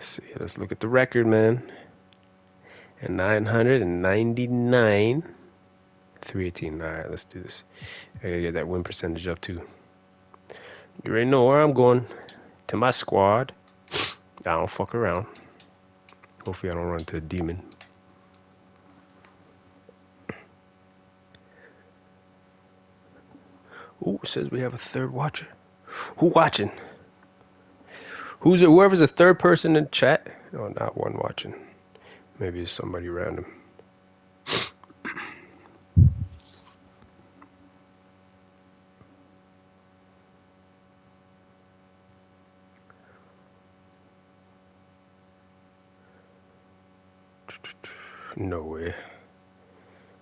see. Let's look at the record, man. And 999. 318. All right, let's do this. I gotta get that win percentage up too. You already know where I'm going. To my squad. I don't fuck around. Hopefully I don't run into a demon. Ooh, it says we have a third watcher. Who watching? Who's it? Whoever's the third person in chat. Oh, not one watching. Maybe it's somebody random. No way.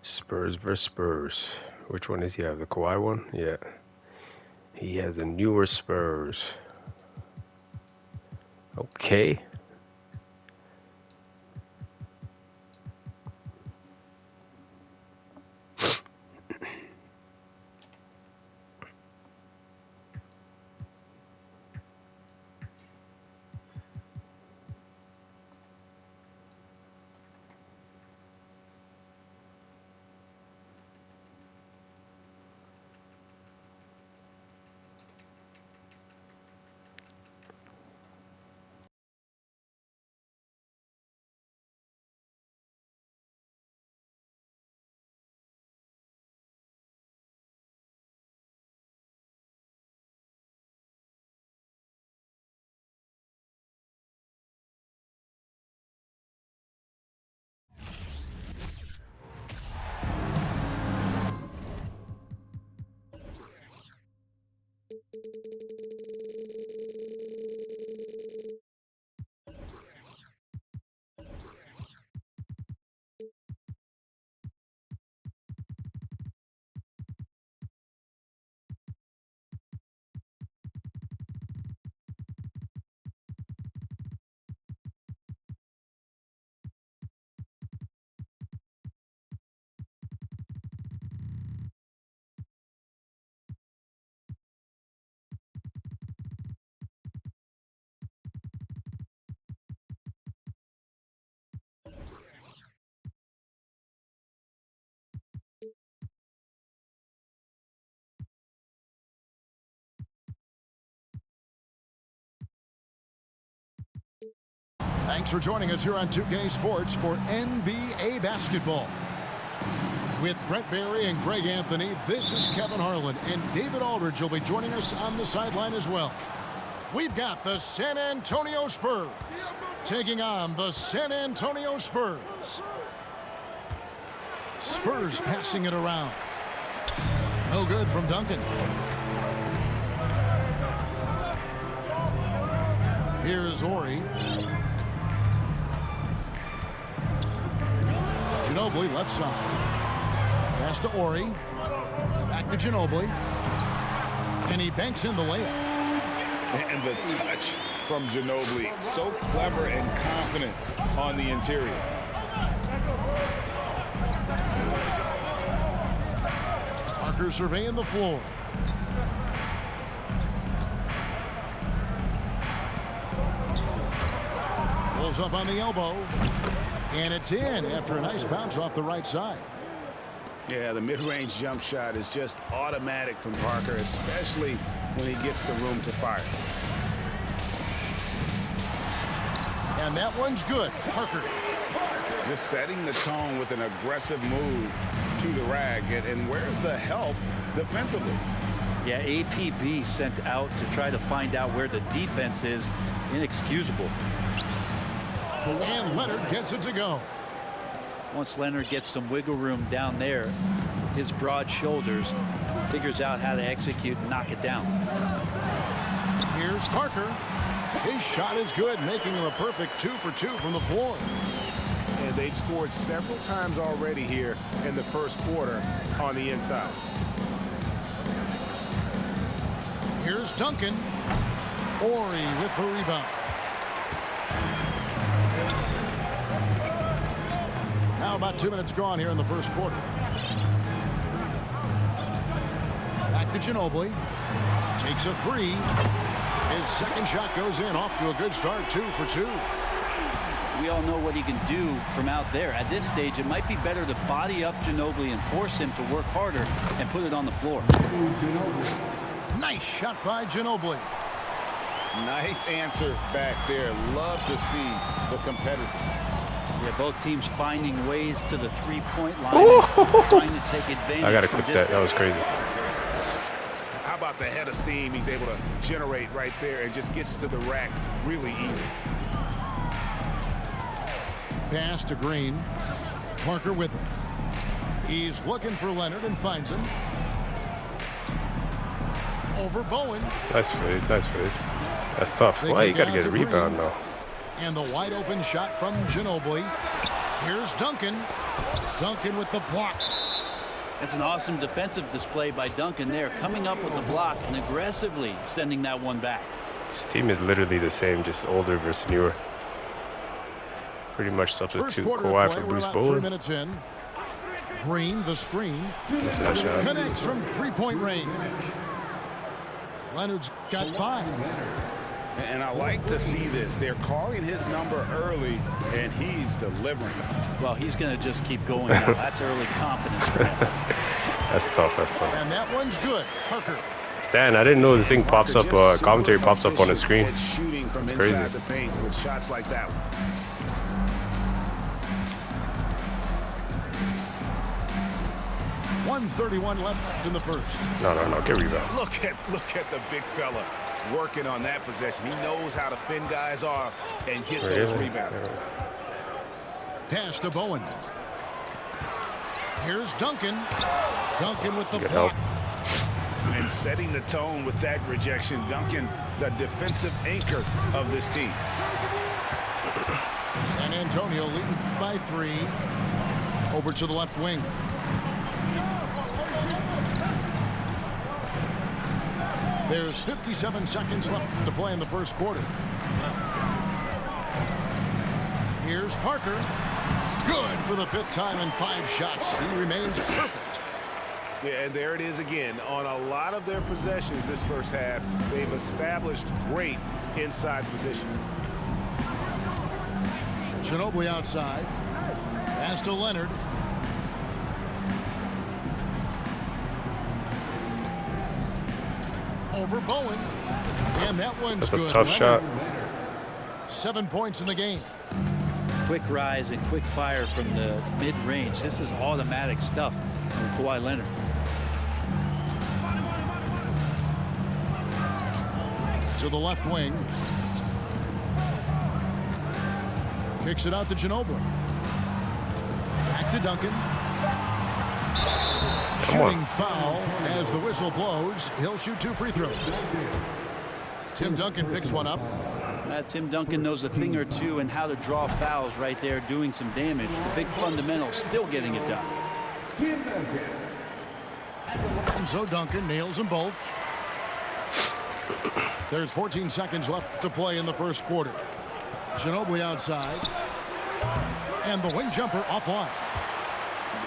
Spurs versus Spurs. Which one does he have? The Kawhi one? Yeah. He has the newer Spurs. Okay. Thanks for joining us here on 2K Sports for NBA basketball. With Brent Barry and Greg Anthony, this is Kevin Harlan, and David Aldridge will be joining us on the sideline as well. We've got the San Antonio Spurs taking on the San Antonio Spurs. Spurs passing it around. No good from Duncan. Here's Ori. Ginobili left side. Pass to Ori. Back to Ginobili. And he banks in the layup. And the touch from Ginobili. So clever and confident on the interior. Parker surveying the floor. Pulls up on the elbow. And it's in after a nice bounce off the right side. Yeah, the mid-range jump shot is just automatic from Parker, especially when he gets the room to fire. And that one's good. Parker. Just setting the tone with an aggressive move to the rag. And where's the help defensively? Yeah, APB sent out to try to find out where the defense is. Inexcusable. And Leonard gets it to go. Once Leonard gets some wiggle room down there, his broad shoulders, figures out how to execute and knock it down. Here's Parker. His shot is good, making him a perfect 2 for 2 from the floor. And they've scored several times already here in the first quarter on the inside. Here's Duncan. Ori with the rebound. Now about 2 minutes gone here in the first quarter. Back to Ginobili. Takes a three. His second shot goes in, off to a good start, 2 for 2. We all know what he can do from out there. At this stage, it might be better to body up Ginobili and force him to work harder and put it on the floor. Nice shot by Ginobili. Nice answer back there. Love to see the competitiveness. Yeah, both teams finding ways to the three-point line, trying to take advantage. I gotta clip that. That was crazy. How about the head of steam he's able to generate right there and just gets to the rack really easy. Pass to Green. Parker with him. He's looking for Leonard and finds him. Over Bowen. Nice fade. Nice fade. That's tough. Why you gotta get a rebound though? And the wide open shot from Ginobili. Here's Duncan. Duncan with the block. That's an awesome defensive display by Duncan there, coming up with the block and aggressively sending that one back. This team is literally the same, just older versus newer. Pretty much substitute Kawhi for Bruce Bowen. 3 minutes in. Green, the screen. Shot. Connects from three-point range. Leonard's got 5. And I like to see this. They're calling his number early, and he's delivering. Well, he's going to just keep going now. That's early confidence for him. That's tough. That's tough. And that one's good. Parker. Dan, I didn't know the thing pops up. Commentary pops up on the screen. Shooting from It's inside crazy. the paint with shots like that one. 1:31 left in the first. No. Get rebound. Look at the big fella working on that possession. He knows how to fend guys off and get those rebounds. Pass to Bowen. Here's Duncan. Duncan with the Good block. help. And setting the tone with that rejection. Duncan, the defensive anchor of this team. San Antonio leading by 3. Over to the left wing. There's 57 seconds left to play in the first quarter. Here's Parker. Good for the 5th time in 5 shots. He remains perfect. Yeah, and there it is again. On a lot of their possessions this first half, they've established great inside position. Ginobili outside. Pass to Leonard. Over Bowen. And that one's That's a good. tough shot. 7 points in the game. Quick rise and quick fire from the mid-range. This is automatic stuff from Kawhi Leonard. To the left wing. Kicks it out to Ginobili. Back to Duncan. Shooting foul as the whistle blows. He'll shoot 2 free throws. Tim Duncan picks one up. Tim Duncan knows a thing or two and how to draw fouls right there, doing some damage. The big fundamental, still getting it done. And so Duncan nails them both. There's 14 seconds left to play in the first quarter. Ginobili outside. And the wing jumper offline.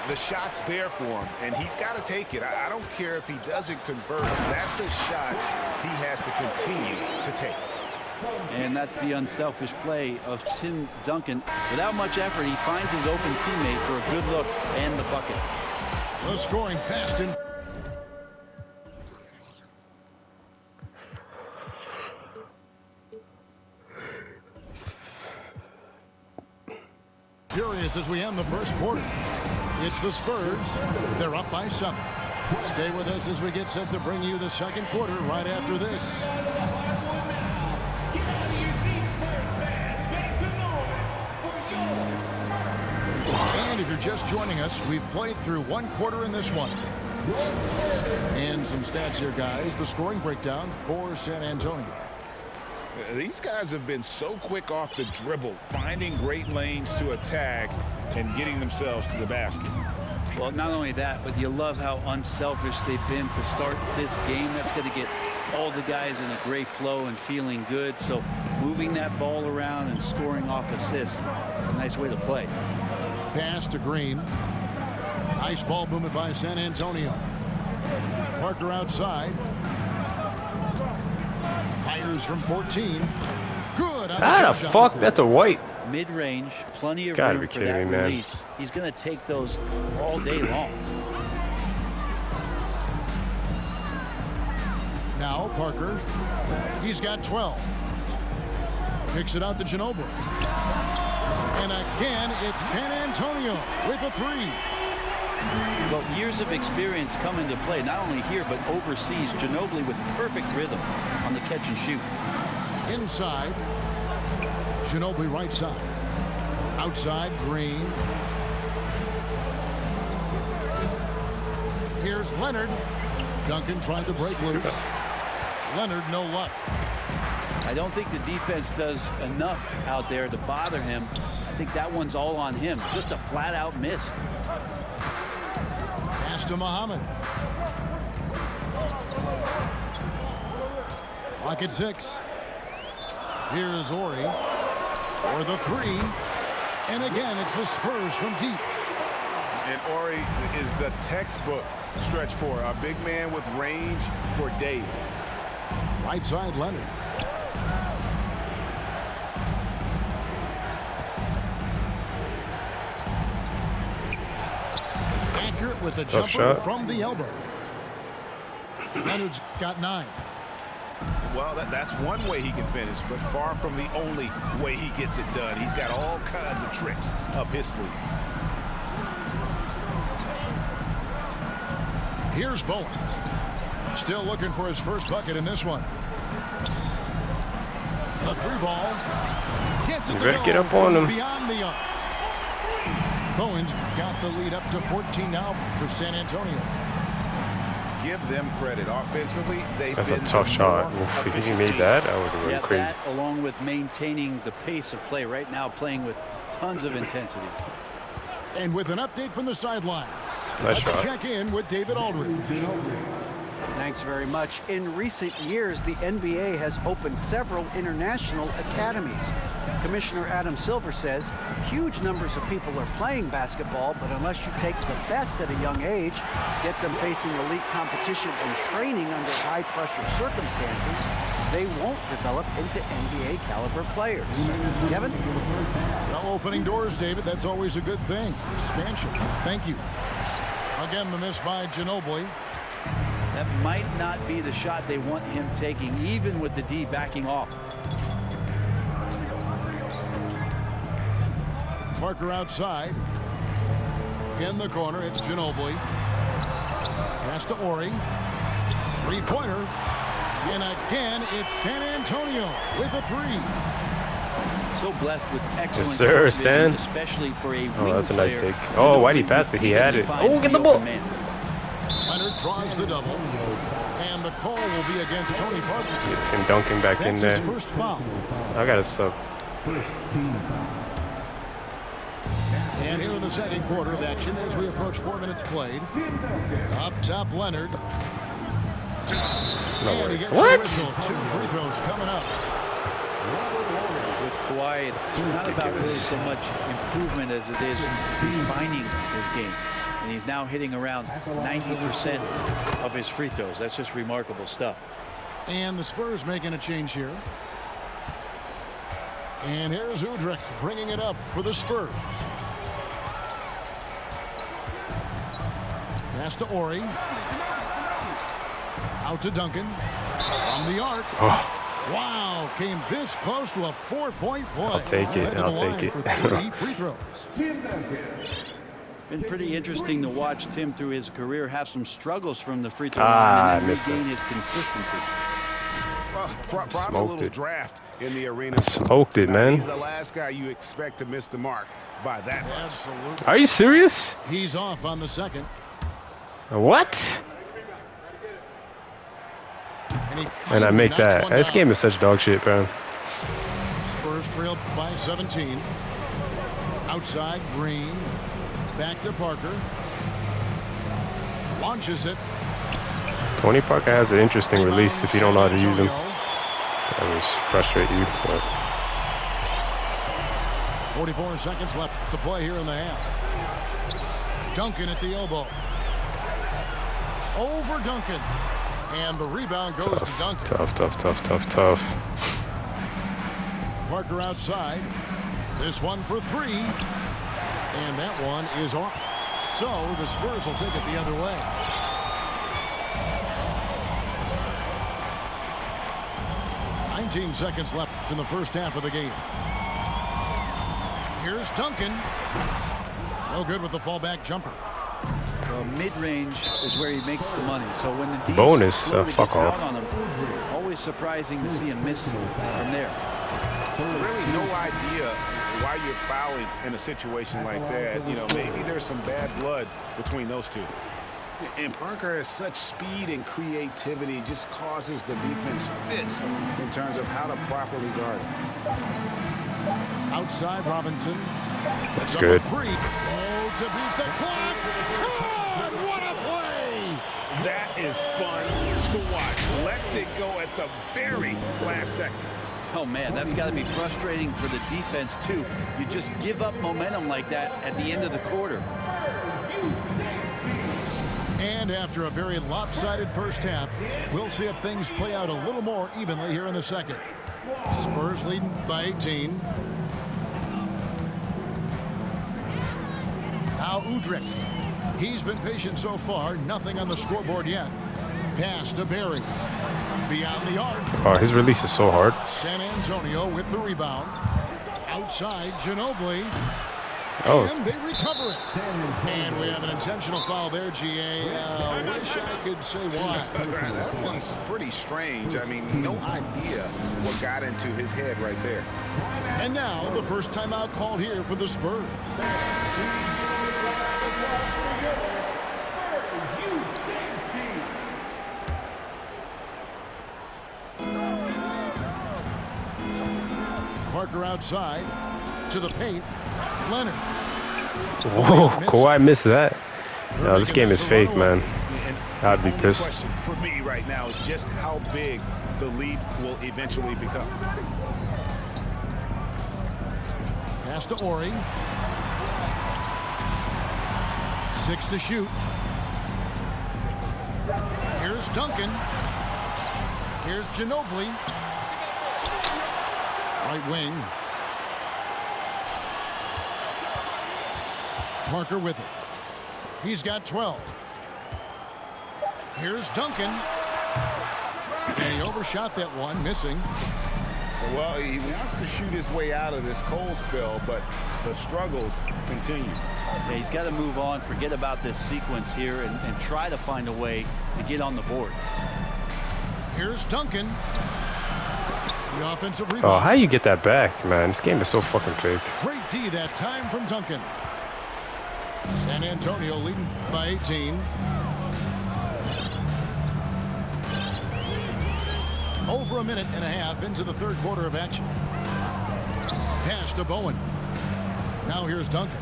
The shot's there for him, and he's got to take it. I don't care if he doesn't convert. That's a shot he has to continue to take. And that's the unselfish play of Tim Duncan. Without much effort, he finds his open teammate for a good look and the bucket. The scoring fast and furious as we end the first quarter. It's the Spurs. They're up by 7. Stay with us as we get set to bring you the second quarter right after this. And if you're just joining us, we've played through 1 quarter in this one. And some stats here, guys. The scoring breakdown for San Antonio. These guys have been so quick off the dribble, finding great lanes to attack and getting themselves to the basket. Well, not only that, but you love how unselfish they've been to start this game. That's going to get all the guys in a great flow and feeling good. So moving that ball around and scoring off assists, it's a nice way to play. Pass to Green. Nice ball movement by San Antonio. Parker outside. Fires from 14. Good. On the Ah, jump fuck. shot. That's a white. Mid-range, plenty of Gotta room be for kidding that me, man. release. He's going to take those all day long. Now Parker. He's got 12. Kicks it out to Ginobili. And again, it's San Antonio with a 3. Well, years of experience come into play, not only here, but overseas. Ginobili with perfect rhythm on the catch and shoot. Inside. Ginobili right side. Outside, Green. Here's Leonard. Duncan tried to break loose. Leonard, no luck. I don't think the defense does enough out there to bother him. I think that one's all on him. Just a flat-out miss. Pass to Muhammad. Clock at 6. Here's Ori. For the 3. And again, it's the Spurs from deep. And Ori is the textbook stretch four. A big man with range for days. Right side, Leonard. Accurate with the jumper shot from the elbow. Leonard's got 9. Well, that's one way he can finish, but far from the only way he gets it done. He's got all kinds of tricks up his sleeve. Here's Bowen. Still looking for his first bucket in this one. A 3 ball. Gets it You to better go get up on from him. beyond the arc. Bowen's got the lead up to 14 now for San Antonio. Give them credit. Offensively, they've That's been a tough the shot. more If he efficient made team. that, I would have Yeah, went crazy. that along with maintaining the pace of play right now, playing with tons of intensity. And with an update from the sidelines, Nice let's shot. check in with David Aldridge. Thanks very much. In recent years, the NBA has opened several international academies. Commissioner Adam Silver says huge numbers of people are playing basketball, but unless you take the best at a young age, get them facing elite competition and training under high-pressure circumstances, they won't develop into NBA caliber players. Kevin? Well, opening doors, David. That's always a good thing. Expansion. Thank you. Again, the miss by Ginobili. That might not be the shot they want him taking, even with the D backing off. Parker outside. In the corner, it's Ginobili. Pass to Ori. 3-pointer. And again, it's San Antonio with a 3. So blessed with excellent Yes, sir, court vision, Stan. especially for a Oh, wing that's a nice player. take. Oh, why'd he pass it? He had it. Finds Oh, get the open ball. man. Leonard draws the double. And the call will be against Tony Parker. And Duncan back in That's there. his first foul. I got a sub. And here in the second quarter of action as we approach 4 minutes played. Up top, Leonard. No And he way. gets the What? whistle. 2 free throws coming up. With Kawhi, it's not about really so much improvement as it is refining his game. And he's now hitting around 90% of his free throws. That's just remarkable stuff. And the Spurs making a change here. And here's Udrich bringing it up for the Spurs. Pass to Ori. Out to Duncan. From the arc. Oh, Wow, came this close to a 4-point play. I'll take it. Head to the I'll line take for it. 3 free throws. Been pretty interesting to watch Tim through his career have some struggles from the free throw Ah, line I and then missed regain his consistency. Probably a Smoked little it. draft in the arena. Smoked it, tonight. man. He's the last guy you expect to miss the mark by that much. Absolutely. Are you serious? He's off on the second. What? And I finally make knocks that. one This down. game is such dog shit, bro. Spurs trail by 17. Outside, Green. Back to Parker. Launches it. Tony Parker has an interesting release if you don't know how to use him. Antonio. That was frustrate you. But 44 seconds left to play here in the half. Duncan at the elbow. Over Duncan. And the rebound goes to Duncan. tough. Parker outside. This one for three. And that one is off. So the Spurs will take it the other way. "19 seconds left in the first half of the game. Here's Duncan. No good with the fallback jumper. Well, mid-range is where he makes the money. So when the D's Bonus, slowly fuck get off. out on him, always surprising to see him miss from there. Really no idea why you're fouling in a situation like that. You know, maybe there's some bad blood between those two. And Parker has such speed and creativity, just causes the defense fits in terms of how to properly guard him. Outside Robinson. That's good. Three. Oh, to beat the clock. God, what a play! That is fun to watch. Lets it go at the very last second. Oh, man, that's got to be frustrating for the defense, too. You just give up momentum like that at the end of the quarter. And after a very lopsided first half, we'll see if things play out a little more evenly here in the second. Spurs leading by 18. Now Udrich. He's been patient so far. Nothing on the scoreboard yet. Pass to Barry. Beyond the arc. Oh, his release is so hard. San Antonio with the rebound. Outside Ginobili. Oh. And they recover it. And we have an intentional foul there, GA. Wish I could say why. That one's pretty strange. I mean, no idea what got into his head right there. And now the first timeout called here for the Spurs. Parker outside to the paint. Leonard. Whoa, Kawhi missed that. No, this game is fake, man. I'd be The pissed. question for me right now is just how big the lead will eventually become. Pass to Ori. 6 to shoot. Here's Duncan. Here's Ginobili. Right wing. Parker with it. He's got 12. Here's Duncan. And he overshot that one, missing. Well, he wants to shoot his way out of this cold spell, but the struggles continue. Yeah, he's got to move on, forget about this sequence here, and try to find a way to get on the board. Here's Duncan. The offensive rebound. Oh, how you get that back, man? This game is so fucking fake. Great D that time from Duncan. San Antonio leading by 18. Over a minute and a half into the third quarter of action. Pass to Bowen. Now here's Duncan.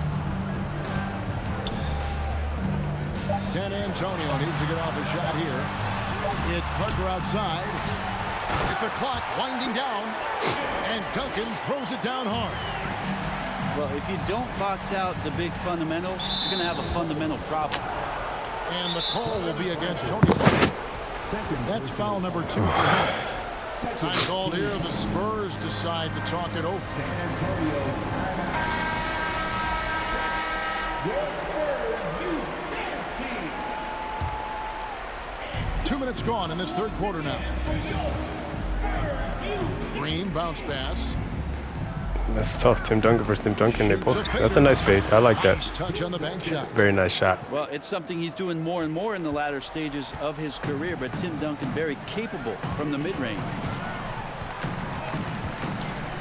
San Antonio needs to get off a shot here. It's Parker outside. With the clock winding down. And Duncan throws it down hard. Well, if you don't box out the big fundamental, you're going to have a fundamental problem. And the call will be against Tony Parker. That's foul number 2 for him. Time called here. The Spurs decide to talk it over. 2 minutes gone in this third quarter now. Green bounce pass. That's tough. Tim Duncan versus Tim Duncan. They both. That's a nice fade. I like Nice that. touch on the bank shot. Very nice shot. Well, it's something he's doing more and more in the latter stages of his career, but Tim Duncan very capable from the mid-range.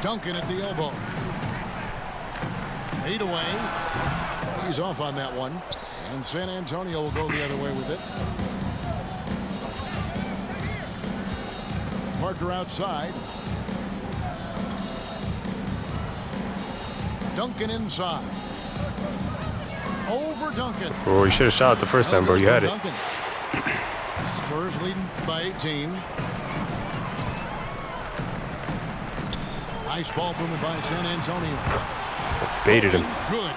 Duncan at the elbow. Fade away. He's off on that one. And San Antonio will go the other way with it. Parker outside. Duncan inside. Over Duncan. Oh, you should have shot it the first time, bro. You had it. Duncan. Spurs leading by 18. Nice ball movement by San Antonio. Baited him. Good.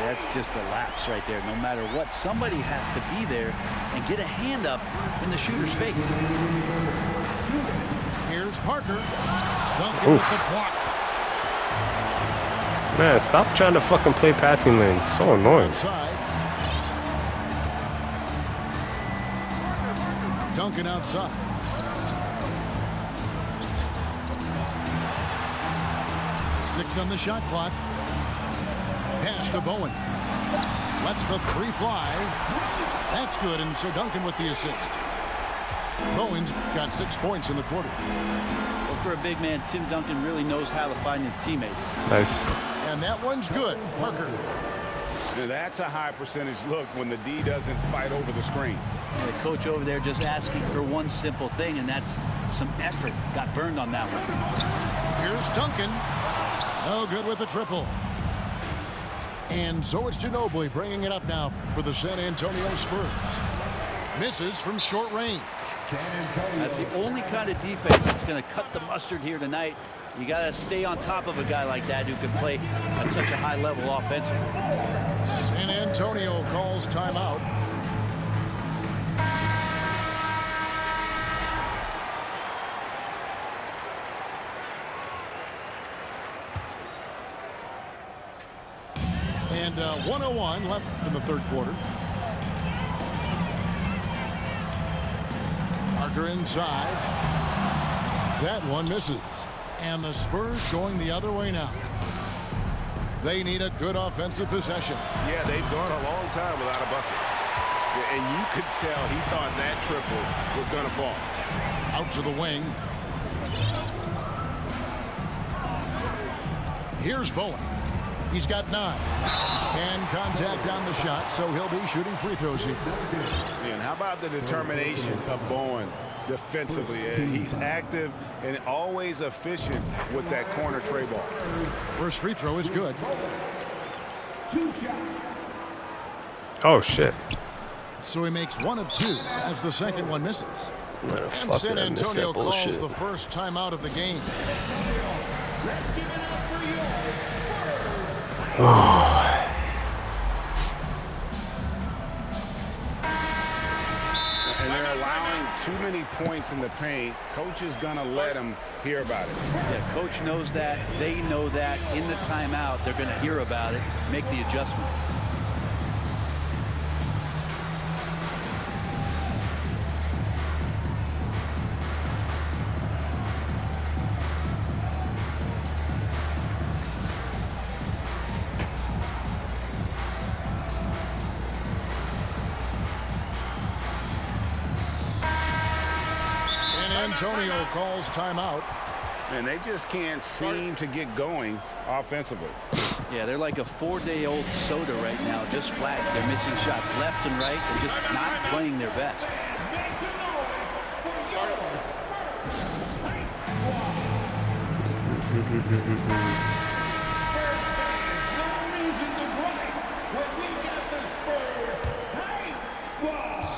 That's just a lapse right there. No matter what, somebody has to be there and get a hand up in the shooter's face. Here's Parker. Duncan with the block. Man, stop trying to fucking play passing lanes. So annoying. Outside. Duncan outside. Six on the shot clock. Pass to Bowen. Lets the three fly. That's good, and so Duncan with the assist. Bowen's got 6 points in the quarter. Well, for a big man, Tim Duncan really knows how to find his teammates. Nice. And that one's good. Parker. Now, that's a high percentage look when the D doesn't fight over the screen. The coach over there just asking for one simple thing, and that's some effort. Got burned on that one. Here's Duncan. No good with the triple. And so it's Ginobili bringing it up now for the San Antonio Spurs. Misses from short range. That's the only kind of defense that's going to cut the mustard here tonight. You got to stay on top of a guy like that who can play at such a high level offensively. San Antonio calls timeout. And 1:01 left in the third quarter. Parker inside. That one misses. And the Spurs going the other way now. They need a good offensive possession. Yeah, they've gone a long time without a bucket. And you could tell he thought that triple was going to fall. Out to the wing. Here's Bowen. He's got 9. And contact on the shot, so he'll be shooting free throws here. And how about the determination of Bowen defensively? He's active and always efficient with that corner tray ball. First free throw is good. Oh shit. So he makes 1 of 2 as the second one misses. Man, And fuck San that, I missed Antonio that calls bullshit. the first timeout of the game. And they're allowing too many points in the paint. Coach is going to let them hear about it. Yeah, coach knows that. They know that. In the timeout, they're going to hear about it, make the adjustment. Antonio calls timeout. And they just can't seem to get going offensively. Yeah, they're like a 4-day-old soda right now, just flat. They're missing shots left and right. They're just not playing their best.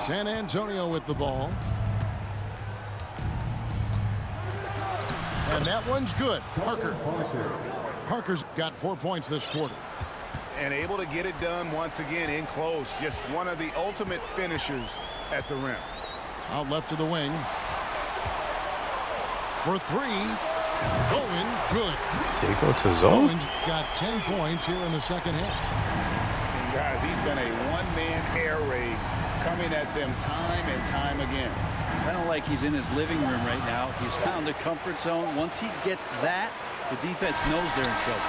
San Antonio with the ball. And that one's good. Parker. Parker's got 4 points this quarter. And able to get it done once again in close. Just one of the ultimate finishers at the rim. Out left of the wing. For 3. Bowen, good. Did he go to zone? Bowen's got 10 points here in the second half. And guys, he's been a one-man air raid coming at them time and time again. I don't like he's in his living room right now. He's found a comfort zone. Once he gets that, the defense knows they're in trouble.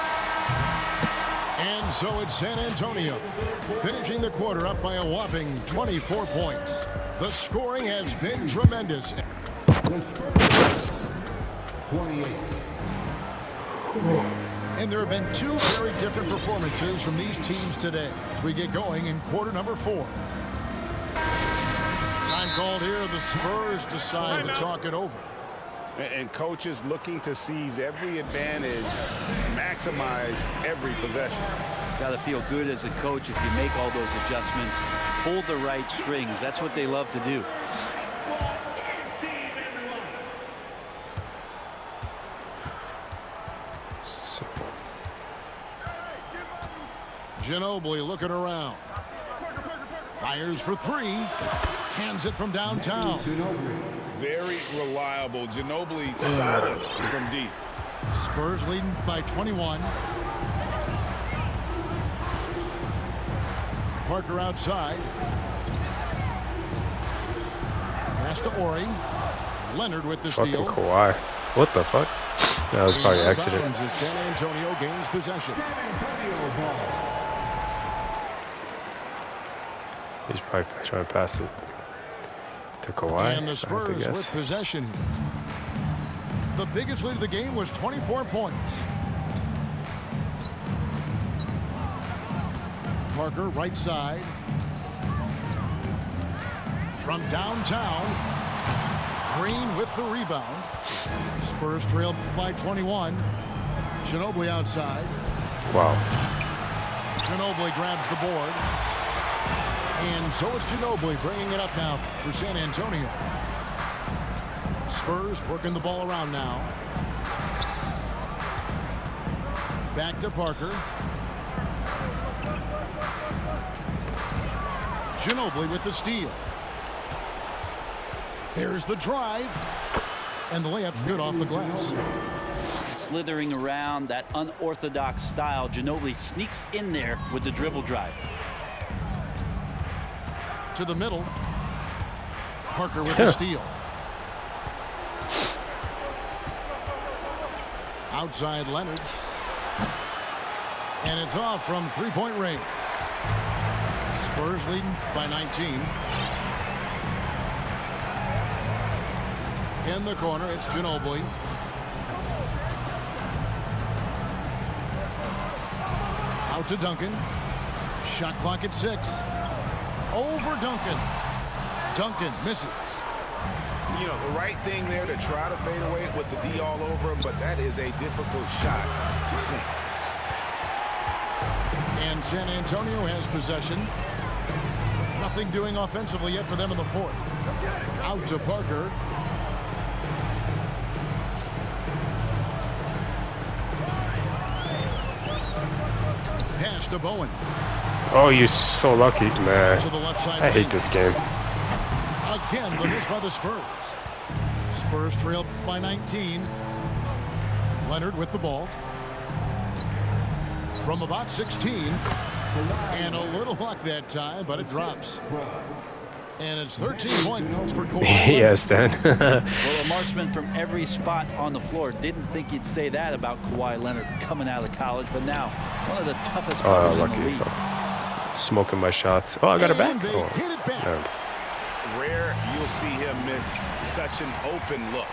And so it's San Antonio finishing the quarter up by a whopping 24 points. The scoring has been tremendous. 28. And there have been 2 very different performances from these teams today as we get going in quarter number 4. Time called here. The Spurs decide to talk it over. And coaches looking to seize every advantage, maximize every possession. Got to feel good as a coach if you make all those adjustments, pull the right strings. That's what they love to do. Ginobili looking around. Fires for 3. Hands it from downtown. Very reliable. Ginobili solid from deep. Spurs leading by 21. Parker outside. Pass to Ori. Leonard with the Fucking steal. Kawhi. What the fuck? That was probably an Out of accident. bounds as San Antonio gains possession. He's probably trying to pass it to Kawhi. And the Spurs with possession. The biggest lead of the game was 24 points. Parker right side. From downtown. Green with the rebound. Spurs trail by 21. Ginobili outside. Wow. Ginobili grabs the board. And so it's Ginobili bringing it up now for San Antonio. Spurs working the ball around now. Back to Parker. Ginobili with the steal. There's the drive. And the layup's good off the glass. Slithering around that unorthodox style, Ginobili sneaks in there with the dribble drive. To the middle. Parker with the steal. Outside Leonard. And it's off from three-point range. Spurs leading by 19. In the corner, it's Ginobili. Out to Duncan. Shot clock at 6. Over Duncan. Duncan misses. You know, the right thing there to try to fade away with the D all over him, but that is a difficult shot to sink. And San Antonio has possession. Nothing doing offensively yet for them in the fourth. Out to Parker. Pass to Bowen. Oh, you're so lucky, man. To the left side I hate lane. this game. Again, the miss by the Spurs. Spurs trail by 19. Leonard with the ball. From about 16. And a little luck that time, but it drops. And it's 13 points for Kawhi. Yes, Dan. Well, a marksman from every spot on the floor. Didn't think you'd say that about Kawhi Leonard coming out of college, but now one of the toughest covers in the league. Smoking my shots. Oh, I got it back. And they Oh, hit it back. no. Rare you'll see him miss such an open look.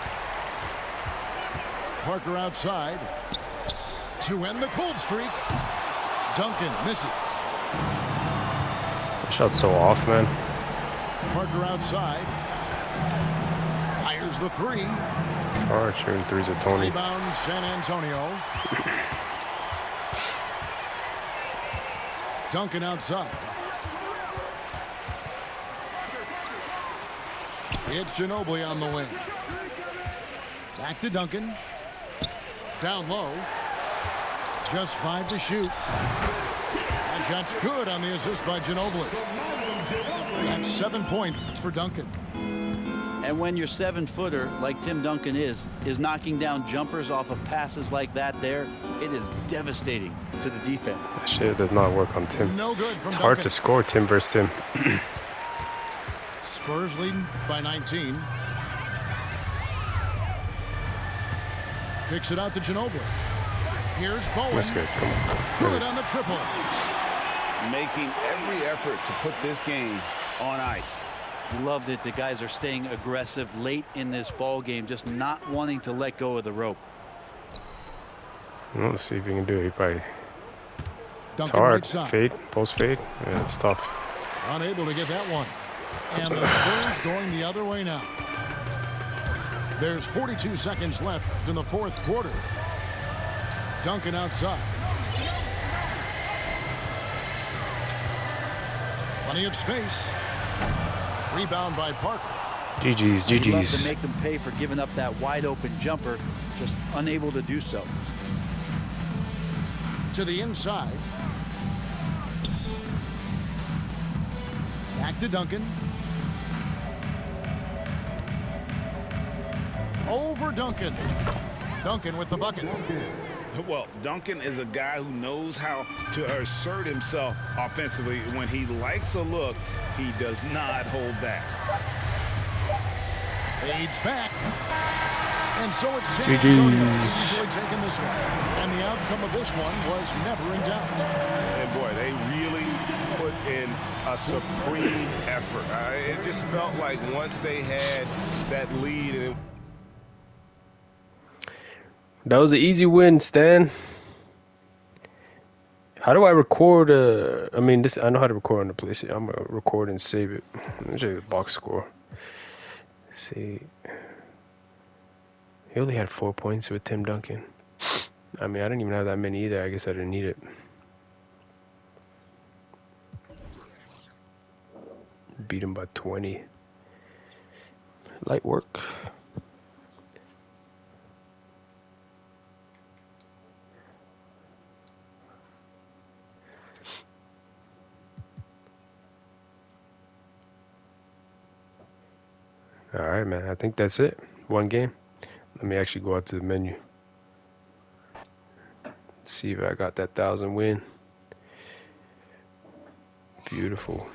Parker outside. To end the cold streak. Duncan misses. Shot's so off, man. Parker outside. Fires the three. It's hard shooting threes with Tony. Rebound San Antonio. Duncan outside. It's Ginobili on the wing. Back to Duncan. Down low. Just 5 to shoot. And shot's good on the assist by Ginobili. That's 7 points for Duncan. And when your 7-footer, like Tim Duncan is knocking down jumpers off of passes like that there, it is devastating to the defense. That shit does not work on Tim. No good from It's hard Duncan. to score Tim versus Tim. Spurs leading by 19. Kicks it out to Ginobili. Here's Bowen. That's good. Come on. Good on the triple. Making every effort to put this game on ice. Loved it. The guys are staying aggressive late in this ball game, just not wanting to let go of the rope. Well, let's see if he can do it. He probably. It's Duncan hard. right side. Fade, post fade. Yeah, it's tough. Unable to get that one. And the Spurs going the other way now. There's 42 seconds left in the fourth quarter. Duncan outside. Plenty of space. Rebound by Parker. GG's, You'd love to GG's. make them pay for giving up that wide open jumper, just unable to do so. To the inside. Back to Duncan. Over Duncan. Duncan with the bucket. Well, Duncan is a guy who knows how to assert himself offensively. When he likes a look, he does not hold back. Fades back. And so it's San Antonio easily taking this one. And the outcome of this one was never in doubt. And boy, they really put in a supreme effort. It just felt like once they had that lead. And that was an easy win, Stan. How do I record? I mean, this I know how to record on the PlayStation. I'm gonna record and save it. Let me show you the box score. Let's see, he only had 4 points with Tim Duncan. I mean, I didn't even have that many either. I guess I didn't need it. Beat him by 20. Light work. All right, man. I think that's it. One game. Let me actually go out to the menu. See if I got that 1,000 win. Beautiful.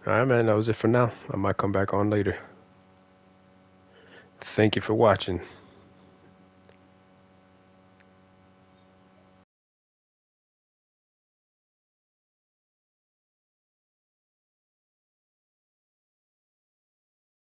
All right, man. That was it for now. I might come back on later. Thank you for watching.